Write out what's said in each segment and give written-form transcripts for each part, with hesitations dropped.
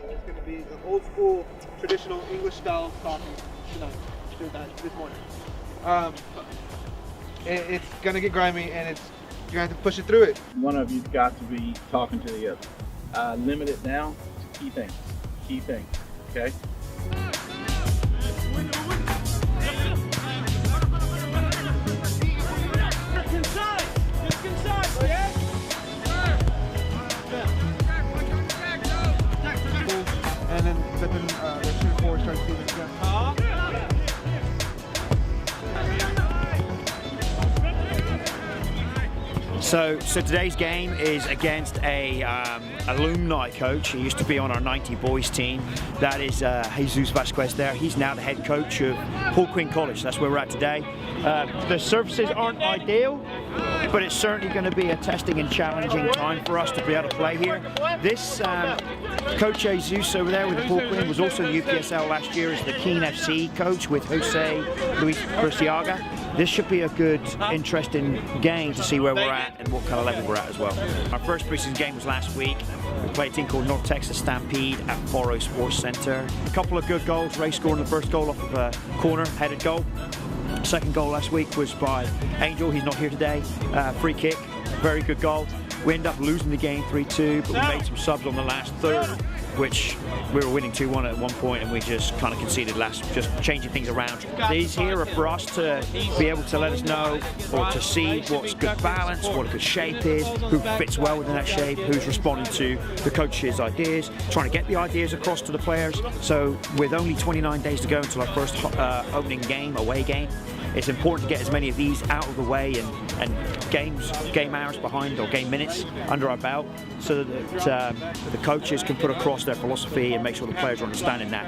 It's going to be an old school, traditional English style coffee tonight, this morning. It's going to get grimy, and you're going to have to push it through it. One of you's got to be talking to the other. Limit it down to key things, okay? And then the shooting forward starts to do this. So today's game is against a alumni coach. He used to be on our 90 boys team. That is Jesus Vasquez there. He's now the head coach of Paul Quinn College. That's where we're at today. The surfaces aren't ideal, but it's certainly going to be a testing and challenging time for us to be able to play here. This Coach Jesus over there with Paul Quinn was also the UPSL last year as the Keene FC coach with Jose Luis Burciaga. This should be a good, interesting game to see where we're at and what kind of level we're at as well. Our first preseason game was last week. We played a team called North Texas Stampede at Foro Sports Center. A couple of good goals. Ray scoring the first goal off of a corner, headed goal. Second goal last week was by Angel. He's not here today. Free kick, very good goal. We ended up losing the game 3-2, but we made some subs on the last third, which we were winning 2-1 at one point, and we just kind of conceded last, just changing things around. These here are for us to be able to let us know, or to see what's good balance, what a good shape is, who fits well within that shape, who's responding to the coach's ideas, trying to get the ideas across to the players. So with only 29 days to go until our first opening game, away game, it's important to get as many of these out of the way and game hours behind, or game minutes under our belt, so that the coaches can put across their philosophy and make sure the players are understanding that.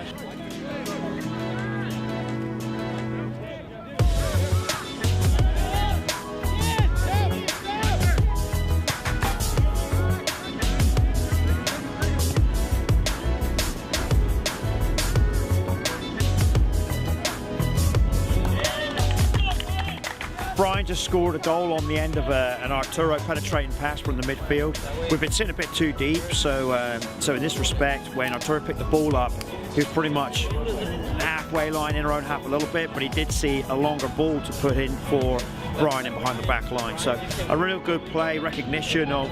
Brian just scored a goal on the end of an Arturo penetrating pass from the midfield. We've been sitting a bit too deep, so in this respect, when Arturo picked the ball up, he was pretty much halfway line, in our own half a little bit, but he did see a longer ball to put in for Brian in behind the back line. So a real good play, recognition of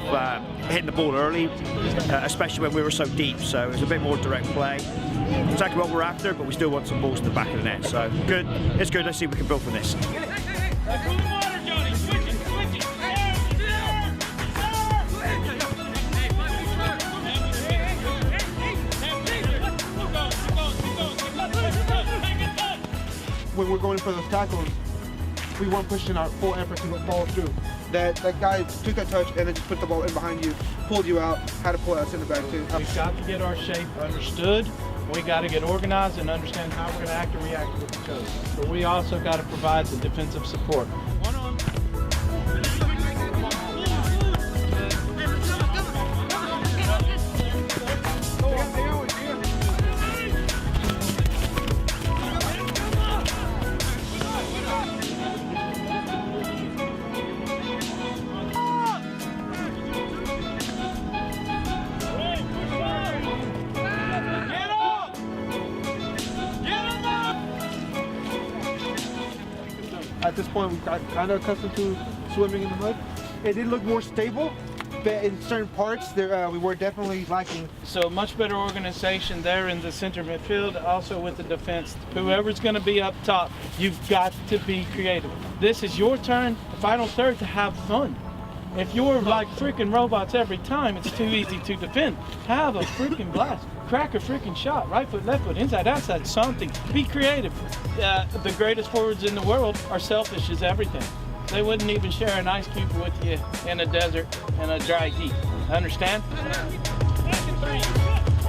hitting the ball early, especially when we were so deep. So it was a bit more direct play. Exactly what we're after, but we still want some balls in the back of the net. So good, it's good. Let's see what we can build from this. When we're going for those tackles, we weren't pushing our full effort to follow through. That guy took that touch and then just put the ball in behind you, pulled you out, had to pull us in the back too. We've got to get our shape understood. We got to get organized and understand how we're going to act and react with the coach. But we also got to provide the defensive support. At this point, we got kind of accustomed to swimming in the mud. It did look more stable, but in certain parts, we were definitely lacking. So much better organization there in the center midfield, also with the defense. Whoever's going to be up top, you've got to be creative. This is your turn, the final third, to have fun. If you're like freaking robots every time, it's too easy to defend. Have a freaking blast. Crack a freaking shot. Right foot, left foot, inside, outside, something. Be creative. The greatest forwards in the world are selfish as everything. They wouldn't even share an ice cube with you in a desert and a dry heat. Understand?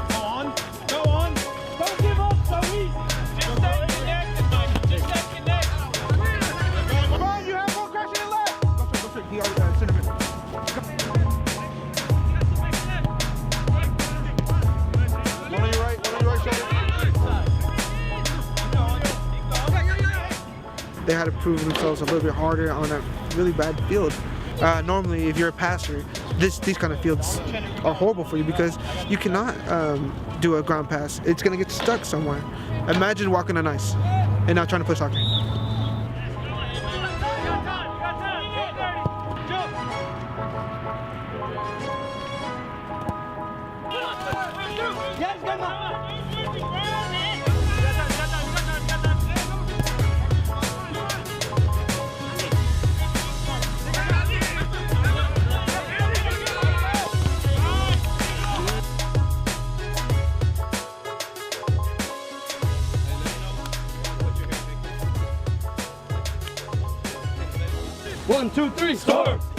Go on. Go on. Don't give up so easy. Just stay connected, Michael. Just stay connected. Brian, you have more crashing in left. Go straight. He already center mid. One on your right shoulder. They had to prove themselves a little bit harder on a really bad field. Normally, if you're a passer, these kind of fields are horrible for you because you cannot do a ground pass. It's gonna get stuck somewhere. Imagine walking on ice and not trying to play soccer. One, two, three, start!